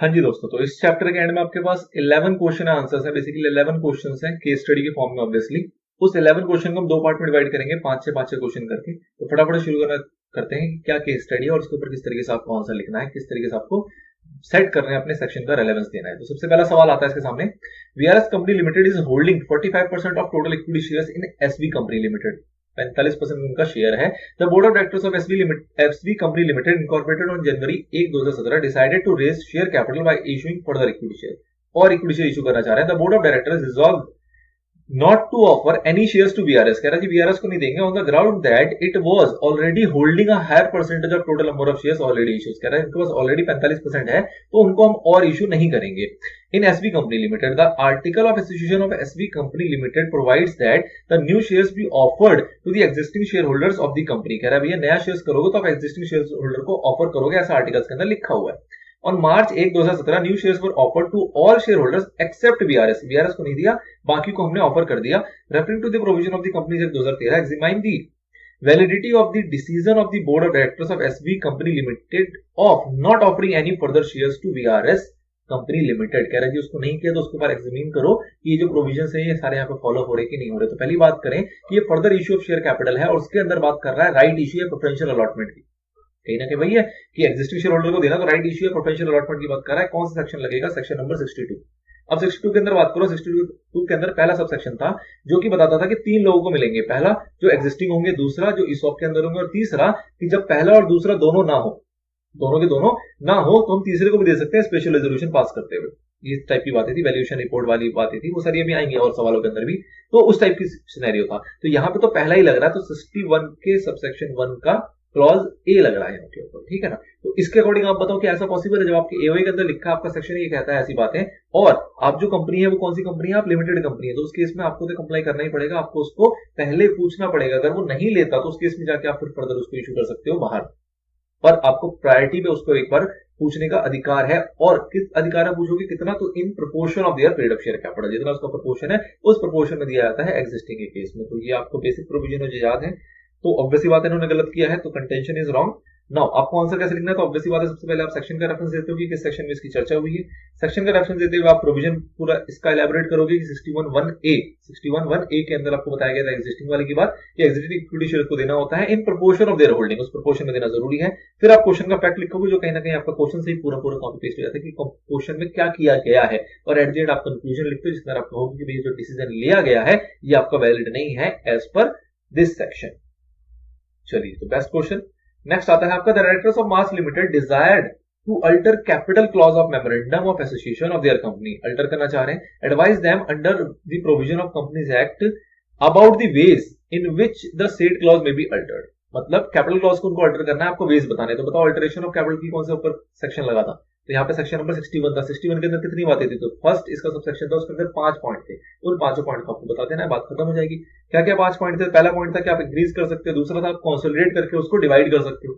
हाँ जी दोस्तों, तो इस चैप्टर के एंड में आपके पास 11 क्वेश्चन आंसर्स है। बेसिकली 11 क्वेश्चंस हैं केस स्टडी के फॉर्म में। ऑब्वियसली उस 11 क्वेश्चन को हम दो पार्ट में डिवाइड करेंगे, 5-6 क्वेश्चन करके। तो फटाफट शुरू करते हैं कि क्या केस स्टडी है और उसके ऊपर किस तरीके से आपको आंसर लिखना है, किस तरीके से आपको सेट करना है, अपने सेक्शन का रेलेवेंस देना है। तो सबसे पहला सवाल आता है इसके सामने, VRS company limited is holding 45% of total equity shares in SV company limited. 45% उनका शेयर है। The board of directors of SV company limited incorporated on January 1, 2017 decided to raise share capital by issuing further equity share. और equity share issue करना चाह रहे हैं। The board of directors resolve not to offer any shares to VRS। कह रहा है जी VRS को नहीं देंगे on the ground that it was already holding a higher percentage of total number of shares already issued। कह रहा है इनके पास ऑलरेडी 45% है तो उनको हम और इशू नहीं करेंगे। In SV Company Limited, the article of association of SV Company Limited provides that the new shares be offered to the existing shareholders of the company। कह रहा है भैया नया शेयर्स करोगे तो आप existing shareholder को ऑफर करोगे, ऐसा आर्टिकल्स के अंदर लिखा हुआ है। On March 1, 2017 new shares were offered to all share holders except VRS। VRS को नहीं दिया, बाकी को हमने ऑफर कर दिया। Referring to the provision of the companies act 2013 examine the validity of the decision of the board of directors of SV company limited of not offering any further shares to VRS company limited. कह रहा है जी उसको नहीं किया तो उसके ऊपर examine करो कि ये जो प्रोविजन है ये सारे यहाँ पे फॉलो हो रहे कि नहीं हो रहे। तो पहली बात करें कि ये further issue of share capital है और उसके अंदर बात कर रहा है राइट इश्यू या प्रेफरेंशियल अलॉटमेंट की। कहीं ना कहीं वही है कि एग्जिस्टिंग शेयर होल्डर को देना, तो राइट इश्यू या प्रेफरेंशियल अलॉटमेंट की बात कर रहा है। कौन सा सेक्शन लगेगा? Section number 62। अब 62 के अंदर बात करो। 62 के अंदर पहला सब सेक्शन था जो कि बताता था कि 3 लोगों को मिलेंगे। पहला जो एग्जिस्टिंग होंगे, दूसरा जो ईसॉप के अंदर होंगे और तीसरा कि जब पहला और दूसरा दोनों ना हो, दोनों के दोनों ना हो तो हम तीसरे को भी दे सकते हैं स्पेशल रेजोल्यूशन पास करते हुए। इस टाइप की बातें थी, वैल्यूएशन रिपोर्ट वाली बातें थी, वो सारी अभी आएंगे और सवालों के अंदर भी। तो उस टाइप की सिनेरियो था। तो यहाँ पे तो पहला ही लग रहा है, तो 61 के सबसेक्शन 1 का क्लॉज ए लग रहा है यहाँ के ऊपर, ठीक है ना। तो इसके अकॉर्डिंग आप बताओ कि ऐसा पॉसिबल है? जब आपके एओए के अंदर लिखा आपका सेक्शन ये कहता है ऐसी बातें, और आप जो कंपनी है वो कौन सी कंपनी है? आप लिमिटेड कंपनी है, तो उस केस में आपको तो कंप्लाई करना ही पड़ेगा। आपको उसको पहले पूछना पड़ेगा। अगर वो नहीं लेता तो उस केस में जाके आप फिर फर्दर उसको इशू कर सकते हो बाहर, पर आपको प्रायोरिटी पे उसको एक बार पूछने का अधिकार है। और किस अधिकार है पूछोगे? कितना? तो in proportion of their period of share capital, जितना उसका प्रोपोर्शन है उस प्रोपोर्शन में दिया जाता है एग्जिस्टिंग के केस में। तो ये आपको बेसिक प्रोविजन जो याद है। तो ऑब्वियसली बात है इन्होंने गलत किया है, तो कंटेंशन इज रॉन्ग। नाउ आपको आंसर कैसे लिखना है? तो ऑब्वियसली बात है सबसे पहले आप सेक्शन का रेफरेंस देते हो कि किस सेक्शन में इसकी चर्चा हुई है। सेक्शन का रेफरेंस देते हुए आप प्रोविजन पूरा इसका एलैबोरेट करोगे कि 61(1)(a) के अंदर आपको बताया गया था एग्जिस्टिंग वाले की बात कि एग्जिस्टिंग इक्विटी शेयर को देना होता है in proportion of their holding, उस प्रोपोर्शन में देना जरूरी है। फिर आप क्वेश्चन का फैक्ट लिखोगे जो कहीं ना कहीं आपका क्वेश्चन से ही पूरा कॉपी पेस्ट हो जाता है कि क्वेश्चन में क्या किया गया है, और एट द एंड आप कंक्लूजन लिखते हो जिसमें आप कहोगे कि जो डिसीजन लिया गया है ये आपका वैलिड नहीं है एज पर दिस सेक्शन। चलिए, तो बेस्ट क्वेश्चन नेक्स्ट आता है आपका, the directors of Mass limited desired to alter capital clause of memorandum of association of their company. Alter करना चाह रहे हैं, advise them under the provision of companies act about the ways in which the said clause may be altered. मतलब capital clause को उनको alter करना है, आपको वेज बताने। तो बताओ अल्टरेशन ऑफ कैपिटल की कौन से ऊपर सेक्शन लगा था? तो यहाँ पे सेक्शन नंबर 61 था। 61 के अंदर कितनी बातें थी? तो फर्स्ट इसका सब सेक्शन था, उसके अंदर 5 पॉइंट थे। उन 5 पॉइंट को आपको बता देना है, बात खत्म हो जाएगी। क्या क्या 5 पॉइंट थे? पहला पॉइंट था कि आप इंक्रीज कर सकते हो, दूसरा था आप कंसोलिडेट करके उसको डिवाइड कर सकते हो,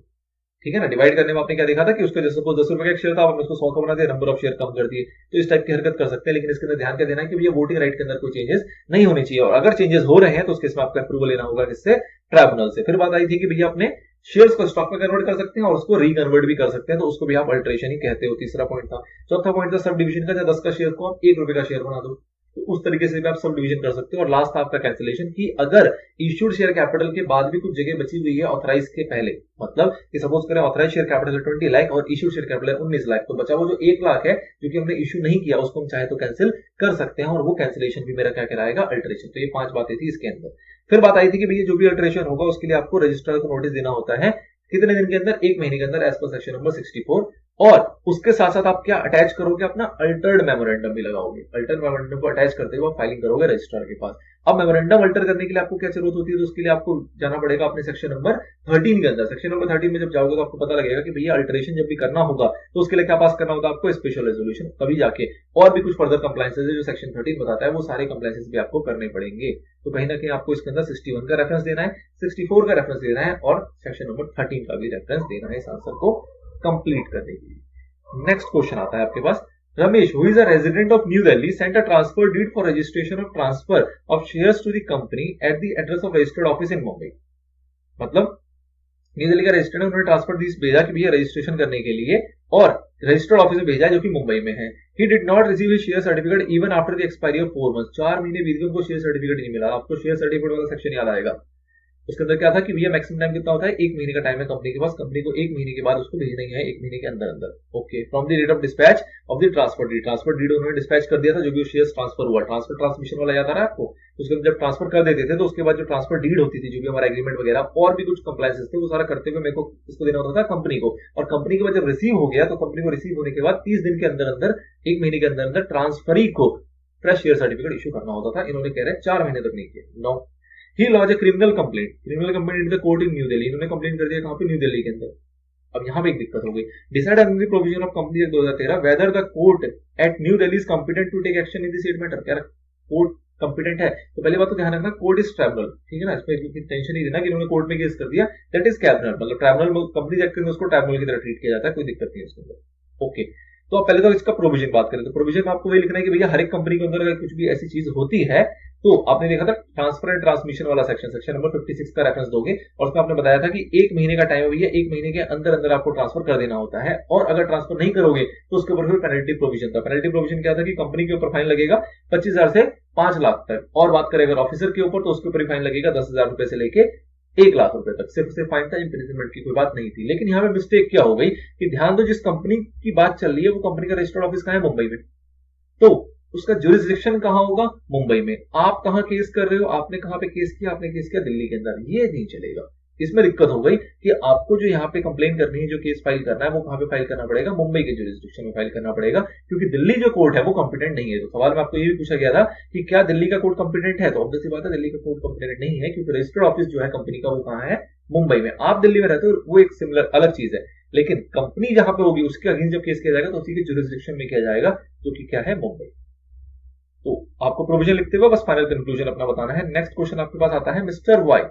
ठीक है ना। डिवाइड करने में आपने क्या देखा था कि उसको जैसे सपोज 10 रुपए का एक शेयर था, आपने उसको 100 का बना दिया, नंबर ऑफ शेयर कम कर दिए। तो इस टाइप की हरकत कर सकते हैं, लेकिन इसके अंदर ध्यान क्या देना है कि भैया वोटिंग राइट के अंदर कोई चेंजेस नहीं होने चाहिए, और अगर चेंजेस हो रहे हैं तो उसके इसमें आपका अप्रूवल लेना होगा किससे? ट्राइब्यूनल से। फिर बात आई थी कि भैया अपने शेयर्स को स्टॉक में कन्वर्ट कर सकते हैं और उसको रीकन्वर्ट भी कर सकते हैं, तो उसको भी आप अल्टरेशन ही कहते हो। तीसरा पॉइंट था। चौथा पॉइंट था सब डिवीजन का, जब 10 का शेयर को आप 1 रुपए का शेयर बना दो, तो उस तरीके से भी आप सब डिवीजन कर सकते हो। और लास्ट था आपका कैंसिलेशन की अगर इश्यूड शेयर कैपिटल के बाद भी कुछ जगह बची हुई है ऑथराइज के पहले, मतलब कि सपोज करें ऑथराइज शेयर कैपिटल 20 लाख और इश्यूड शेयर कैपिटल 19 लाख, तो बचा वो जो 1 लाख है जो कि हमने इश्यू नहीं किया, उसको हम चाहे तो कैंसिल कर सकते हैं, और वो कैंसिलेशन भी मेरा क्या कहलाएगा? अल्टरेशन। तो ये 5 बातें थी इसके अंदर। फिर बात आई थी कि भैया जो भी अल्टरेशन होगा उसके लिए आपको रजिस्ट्रार को नोटिस देना होता है। कितने दिन के अंदर? 1 महीने के अंदर, एज पर सेक्शन नंबर 64। और उसके साथ साथ आप क्या अटैच करोगे? अपना अल्टर्ड मेमोरेंडम भी लगाओगे। अल्टर्ड मेमोरेंडम को अटैच करते हुए आप फाइलिंग करोगे रजिस्ट्रार के पास। अब मेमोरेंडम अल्टर करने के लिए आपको क्या जरूरत होती है? तो उसके लिए आपको जाना पड़ेगा अपने सेक्शन नंबर 13 के अंदर। सेक्शन नंबर 13 में जब जाओगे तो आपको पता लगेगा कि भैया अल्टरेशन जब भी करना होगा तो उसके लिए क्या पास करना होगा? आपको स्पेशल रेजोल्यूशन। तभी जाके और भी कुछ फर्दर कंप्लायंसेस है जो सेक्शन 13 बताता है, वो सारे कंप्लायंसेस भी आपको करने पड़ेंगे। तो कहीं ना कहीं आपको इसके अंदर 61 का रेफरेंस देना है, 64 का रेफरेंस देना है, और सेक्शन नंबर 13 का भी रेफरेंस देना है इस आंसर को कंप्लीट करने के लिए। नेक्स्ट क्वेश्चन आता है आपके पास, Ramesh, who is a resident of New Delhi, sent a transfer deed for registration of transfer of shares to the company at the address of registered office in Mumbai। मतलब new Delhi का registered है, उन्होंने transfer deed भेजा कि भैया registration करने के लिए और रजिस्टर्ड ऑफिस में भेजा है जो कि मुंबई में है। He did not receive his share certificate even after the expiry of 4 months. 4 महीने बीत गए, उनको शेयर सर्टिफिकेट नहीं मिला। आपको शेयर सर्टिफिकेट वाला सेक्शन याद आएगा, उसके अंदर क्या था कि भैया मैक्सिमम टाइम कितना होता है, 1 महीने का टाइम है कंपनी के पास, कंपनी को 1 महीने के बाद उसको भेजना ही है, 1 महीने के अंदर अंदर। Okay, from the date of dispatch of the transfer deed, transfer deed उन्होंने डिस्पैच कर दिया था, जो भी शेयर ट्रांसफर हुआ, ट्रांसफर ट्रांसमिशन वाला याद आ रहा है आपको, उसके अंदर जब ट्रांसफर कर देते थे तो उसके बाद जो ट्रांसफर डीड होती थी, जो भी हमारा एग्रीमेंट वगैरह और भी कुछ कंप्लायंसेस थे, वो सारा करते हुए मेरे को इसको देना होता था कंपनी को, और कंपनी के बाद जब रिसीव हो गया तो कंपनी को रिसीव होने के बाद 30 दिन के अंदर अंदर, 1 महीने के अंदर अंदर ट्रांसफरी को फ्रेश शेयर सर्टिफिकेट इशू करना होता था। इन्होंने कह रहे हैं 4 महीने तक नहीं किया। No, he lodge a criminal complaint, criminal complaint in the court in New Delhi, इन्होंने कंप्लेंट कर दिया कहां पे, न्यू दिल्ली के अंदर। अब यहां पे एक दिक्कत हो गई, decide on the provision of company act 2013 whether the court at New Delhi is competent to take action in the said matter. क्या कोर्ट कॉम्पिटेंट है? तो पहली बात तो ध्यान रखना, कोर्ट इज ट्राइब्यूनल, ठीक है ना, इसमें टेंशन नहीं लेना कि इन्होंने कोर्ट में केस कर दिया, दैट इज कैबिनल, मतलब ट्राइब्यूनल, कंपनी एक्ट में उसको ट्राइब्यूनल की तरह ट्रीट किया जाता है, कोई दिक्कत नहीं है उसके अंदर। ओके, तो आप पहले तो इसका प्रोविजन बात करें, तो प्रोविजन में आपको वही लिखना है कि भैया हर एक कंपनी के अंदर अगर कुछ भी ऐसी चीज होती है, तो आपने देखा था ट्रांसफर एंड ट्रांसमिशन वाला सेक्शन, सेक्शन नंबर 56 का रेफरेंस दोगे, और उसमें आपने बताया था कि 1 महीने का टाइम है भैया, 1 महीने के अंदर अंदर आपको ट्रांसफर कर देना होता है, और अगर ट्रांसफर नहीं करोगे तो उसके ऊपर फिर पेनल्टी प्रोविजन था। पेनल्टी प्रोविजन क्या था कि कंपनी के ऊपर फाइन लगेगा 25,000 से 5 लाख तक, और बात करें अगर ऑफिसर के ऊपर तो उसके ऊपर फाइन लगेगा 10,000 रुपए से लेके 1 लाख रुपए तक, सिर्फ फाइन था, इंप्रिजनमेंट की कोई बात नहीं थी। लेकिन यहाँ पे मिस्टेक क्या हो गई कि ध्यान दो, जिस कंपनी की बात चल रही है वो कंपनी का रजिस्टर्ड ऑफिस कहां है, मुंबई में, तो उसका जुरिस्डिक्शन कहां होगा, मुंबई में। आप कहां केस कर रहे हो, आपने कहां पे केस किया, आपने केस किया दिल्ली के अंदर, ये नहीं चलेगा। इसमें दिक्कत हो गई कि आपको जो यहाँ पे कंप्लेन करनी है, जो केस फाइल करना है, वो कहां पे फाइल करना पड़ेगा, मुंबई के जुरिस्डिक्शन में फाइल करना पड़ेगा, क्योंकि दिल्ली जो कोर्ट है वो कॉम्पिटेंट नहीं है। तो सवाल में आपको ये भी पूछा गया था कि क्या दिल्ली का कोर्ट कॉम्पिटेंट है, तो ऑब्वियस सी बात है दिल्ली का कोर्ट कॉम्पिटेंट नहीं है, क्योंकि रजिस्टर्ड ऑफिस जो है कंपनी का वो कहां है, मुंबई में। आप दिल्ली में रहते हो, वो एक सिमिलर अलग चीज है, लेकिन कंपनी जहां पे होगी उसके अगेंस्ट जब केस किया जाएगा तो उसी के जुरिस्डिक्शन में किया जाएगा, जो कि क्या है, मुंबई। तो आपको प्रोविजन लिखते हुए बस फाइनल कंक्लूजन अपना बताना है। नेक्स्ट क्वेश्चन आपके पास आता है, mister why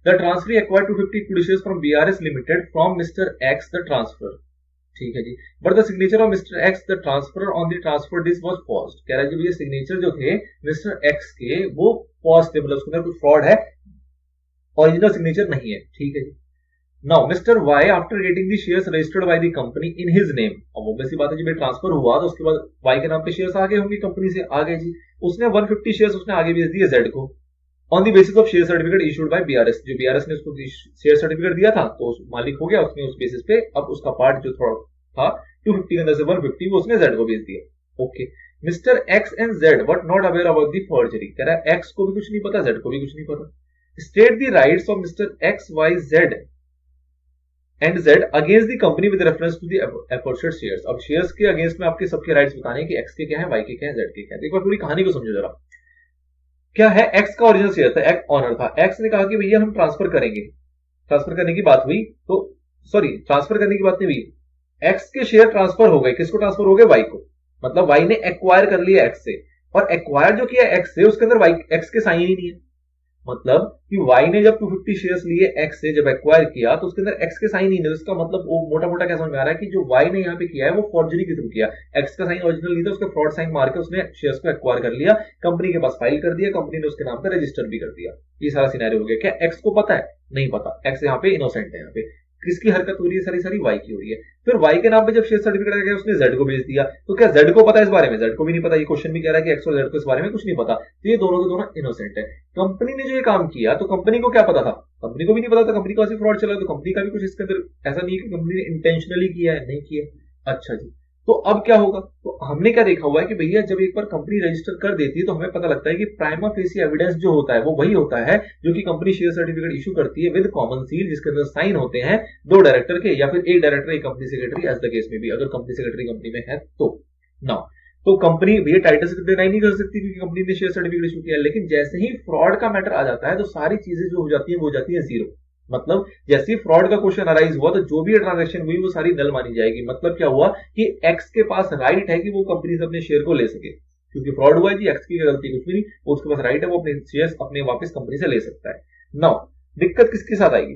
the transfer acquired 250 equity shares from BRS Limited from Mr. X the transfer, ठीक है जी, but the signature of mister X the transfer on the transfer this was paused. कह रहा है जी भैया सिग्नेचर जो थे मिस्टर एक्स के वो पॉज थे, मतलब उसके अंदर कुछ फ्रॉड है, ओरिजिनल सिग्नेचर नहीं है, ठीक है जी। Now mister Y after getting the shares registered by the company in his name, अब ऑब्वियसली बात है जब ये ट्रांसफर हुआ तो उसके बाद वाई के नाम पे शेयर्स आ गए होंगे कंपनी से, आ गए जी। उसने 150 शेयर्स उसने आगे भेज दिए जेड को, on the basis of share certificate issued by BRS, जो बीआरएस ने उसको शेयर सर्टिफिकेट दिया था तो मालिक हो गया, उसने उस बेसिस पे अब उसका पार्ट जो था 250 के अंदर से 150 वो उसने जेड को भेज दिया। Okay, mister x and Z were not aware about the forgery, कह रहा है एक्स को भी कुछ नहीं पता, जेड को भी कुछ नहीं पता। State the rights of mister X Y Z and Z against the company with reference to the aforesaid shares. अब शेयर्स के अगेंस्ट में आपके सबके राइट्स बताने कि एक्स के क्या है, वाई के क्या है, जेड के क्या है। एक बार पूरी कहानी को समझो जरा। क्या है, एक्स का ओरिजिनल शेयर था, एक्स ऑनर था, एक्स ने कहा कि भैया हम ट्रांसफर करेंगे, ट्रांसफर करने की बात हुई तो सॉरी ट्रांसफर करने की बात नहीं हुई, एक्स के शेयर ट्रांसफर हो गए, किसको ट्रांसफर हो गए, वाई को, मतलब वाई ने एक्वायर कर लिया एक्स से, और एक्वायर जो किया एक्स से उसके अंदर वाई एक्स के साइन ही नहीं है, मतलब कि वाई ने जब 250 शेयर्स लिए एक्स से, जब एक्वायर किया तो उसके अंदर एक्स के साइन ही नहीं, इसका मतलब वो मोटा मोटा क्या समझ में आ रहा है कि जो वाई ने यहाँ पे किया है वो फॉर्जरी के थ्रू किया, एक्स का साइन ओरिजिनल नहीं था, उसका फ्रॉड साइन मार के उसने शेयर्स को एक्वायर कर लिया, कंपनी के पास फाइल कर दिया, कंपनी ने उसके नाम पे रजिस्टर भी कर दिया। ये सारा सिनेरियो हो गया। क्या एक्स को पता है, नहीं पता, एक्स यहाँ पे इनोसेंट है, यहाँ पे किसकी हरकत हो रही है, सारी सारी वाई की हो रही है। फिर वाई के नाम पे जब शेयर सर्टिफिकेट आ गया उसने जेड को भेज दिया, तो क्या जेड को पता है इस बारे में, जेड को भी नहीं पता। ये क्वेश्चन भी कह रहा है कि एक्स और जेड को इस बारे में कुछ नहीं पता, तो ये दोनों के दोनों इनोसेंट है। कंपनी ने जो ये काम किया तो कंपनी को क्या पता था, कंपनी को भी नहीं पता था, कंपनी का फ्रॉड चला, तो कंपनी का भी कुछ इसके अंदर ऐसा नहीं है कि कंपनी ने इंटेंशनली किया है, नहीं किया। अच्छा जी, तो अब क्या होगा, तो हमने क्या देखा हुआ है कि भैया जब एक बार कंपनी रजिस्टर कर देती है तो हमें पता लगता है कि प्राइमा फेसी एविडेंस जो होता है वो वही होता है जो कि कंपनी शेयर सर्टिफिकेट इशू करती है विद कॉमन सील, जिसके अंदर साइन होते हैं 2 डायरेक्टर के या फिर 1 director, 1 company secretary, as the case में भी, अगर कंपनी सेक्रेटरी कंपनी में है तो। नाउ तो कंपनी भैया टाइटल से डिनाई नहीं कर सकती क्योंकि कंपनी ने शेयर सर्टिफिकेट इशू किया है, लेकिन जैसे ही फ्रॉड का मैटर आ जाता है तो सारी चीजें जो हो जाती है वो हो जाती है जीरो। मतलब जैसे फ्रॉड का क्वेश्चन अराइज हुआ तो जो भी ट्रांजैक्शन हुई वो सारी नल मानी जाएगी। मतलब क्या हुआ कि एक्स के पास राइट है कि वो कंपनी से अपने शेयर को ले सके, क्योंकि फ्रॉड हुआ है जी, एक्स की गलती कुछ भी नहीं, उसके पास राइट है, वो अपने शेयर अपने वापस कंपनी से ले सकता है। नाउ दिक्कत किसके साथ आएगी,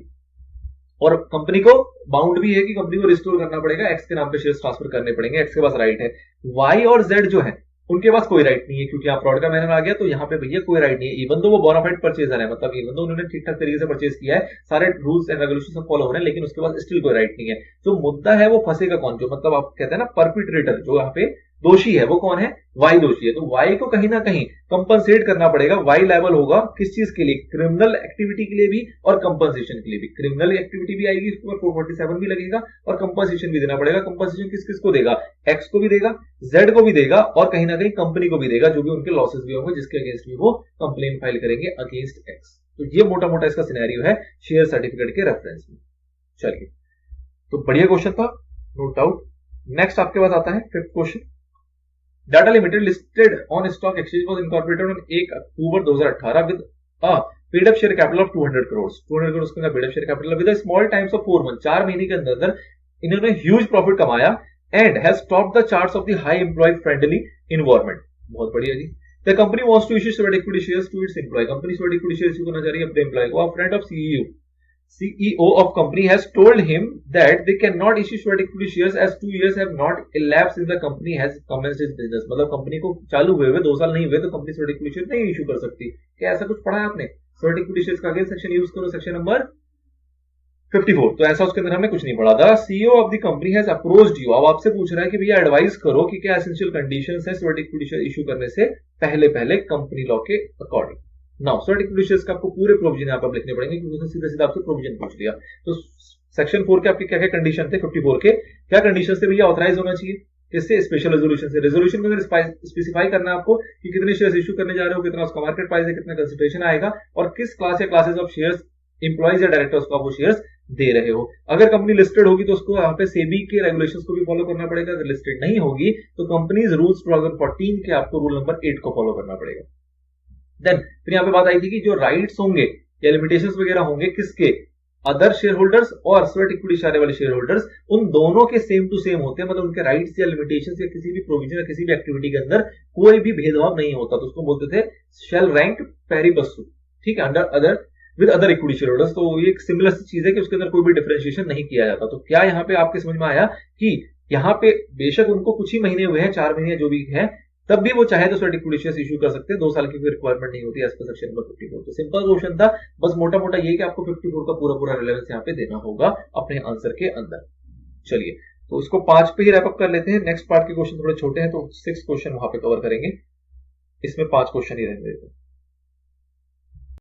और कंपनी को बाउंड भी है कि कंपनी को रिस्टोर करना पड़ेगा, एक्स के नाम पे शेयर ट्रांसफर करने पड़ेंगे, एक्स के पास राइट है। वाई और जेड जो है उनके पास कोई राइट नहीं है, क्योंकि यहाँ फ्रॉड का मैनर आ गया, तो यहाँ पे भैया कोई राइट नहीं है। इवन दो वो बोनाफाइड परचेजर है, मतलब इवन दो उन्होंने ठीक ठाक तरीके से परचेज किया है, सारे रूल्स एंड रेगुलेशन सब फॉलो हो रहे हैं, लेकिन उसके पास स्टिल कोई राइट नहीं है। जो मुद्दा है वो फंसेगा कौन, जो मतलब आप कहते हैं ना परपिट्रेटर, जो यहाँ पे दोषी है वो कौन है, वाई दोषी है। तो वाई को कहीं ना कहीं कंपनसेट करना पड़ेगा। वाई लायबल होगा किस चीज के लिए, क्रिमिनल एक्टिविटी के लिए भी और कंपनसेशन के लिए भी। क्रिमिनल एक्टिविटी भी आएगी, उसके बाद 447 भी लगेगा और कंपनसेशन भी देना पड़ेगा। कंपनसेशन किस किस को देगा, एक्स को भी देगा, जेड को भी देगा और कहीं ना कहीं कंपनी को भी देगा, जो भी उनके लॉसेस भी होंगे, जिसके अगेंस्ट भी वो कंप्लेन फाइल करेंगे अगेंस्ट एक्स। तो ये मोटा मोटा इसका सिनेरियो है शेयर सर्टिफिकेट के रेफरेंस में। चलिए, तो बढ़िया क्वेश्चन था, नो डाउट। नेक्स्ट आपके पास आता है fifth question. Data Limited listed on stock exchange was incorporated on 1 October 2018 with a paid up share capital of 200 crores 200 crores का paid up share capital with a small times of 4 months, 4 महीने के अंदर इन्होंने huge profit कमाया and has topped the charts of the high employee friendly environment। बहुत बढ़िया जी। The company wants to issue sweat equity shares to its employee। Company sweat equity shares issue करना चाह रही है अपने एम्प्लॉय को। A friend of CEO of company has told him that they cannot issue sweat equity shares as 2 years have not elapsed since the company has commenced its business। मतलब company को चालू हुए 2 साल नहीं हुए तो कंपनी sweat equity shares नहीं issue कर सकती। क्या ऐसा कुछ पढ़ा है आपने? sweat equity shares का अगेन सेक्शन यूज करो, सेक्शन नंबर 54। तो ऐसा उसके अंदर हमने कुछ नहीं पढ़ा था। CEO of the company has approached you, अब आपसे पूछ रहा है कि भैया एडवाइस करो कि क्या एसेंशियल कंडीशंस है स्वेट इक्विटी शेयर इशू करने से पहले कंपनी लॉ के according. Now sweat equity shares का आपको पूरे प्रोविजन यहाँ पर लिखने पड़ेंगे, क्योंकि उसने सीधा सीधा आपसे प्रोविजन पूछ लिया। तो सेक्शन 4 के आपके क्या क्या कंडीशन थे, 54 के क्या कंडीशन थे भैया? ऑथराइज होना चाहिए, किससे? स्पेशल रेजोल्यूशन से। रेजोल्यूशन में अगर स्पेसिफाई करना है आपको कि कितने शेयर्स इशू करने जा रहे हो, कितना उसका मार्केट प्राइस है, कितना कंसिडरेशन आएगा और किस क्लास या क्लासेस ऑफ शेयर्स इंप्लॉइज या डायरेक्टर्स को आप वो शेयर्स दे रहे हो। अगर कंपनी लिस्टेड होगी तो उसको यहाँ पे सेबी के रेगुलेशंस को भी फॉलो करना पड़ेगा। अगर लिस्टेड नहीं होगी तो कंपनीज रूल्स 2014 के आपको रूल नंबर 8 को फॉलो करना पड़ेगा। देन फिर यहाँ पे बात आई थी कि जो राइट्स होंगे या लिमिटेशंस वगैरह होंगे किसके, अदर शेयर होल्डर्स और स्वेट इक्विटी शेयर वाले शेयर होल्डर्स, उन दोनों के सेम टू सेम होते हैं। मतलब उनके राइट्स या लिमिटेशंस या किसी भी प्रोविजन या किसी भी एक्टिविटी के अंदर कोई भी भेदभाव नहीं होता। तो उसको बोलते थे शेल रैंक पेरी बस्सू, ठीक है, under other with other equity share holders. तो ये एक सिमिलर चीज है कि उसके अंदर कोई भी डिफरेंशिएशन नहीं किया जाता। तो क्या यहाँ पे आपके समझ में आया कि यहाँ पे बेशक उनको कुछ ही महीने हुए हैं, 4 महीने जो भी हैं, तब भी वो चाहे तो स्वेट इक्विटी शेयर्स इशू कर सकते हैं, 2 साल की कोई रिक्वायरमेंट नहीं होती एज पर सेक्शन नंबर 54। तो सिंपल क्वेश्चन था, बस मोटा मोटा ये कि आपको 54 का पूरा रिलेवेंस यहाँ पे देना होगा अपने आंसर के अंदर। चलिए, तो इसको 5 पे ही रैप अप कर लेते हैं। नेक्स्ट पार्ट के क्वेश्चन थोड़े छोटे हैं तो 6 क्वेश्चन वहां पे कवर करेंगे, इसमें 5 क्वेश्चन ही रहने देते हैं।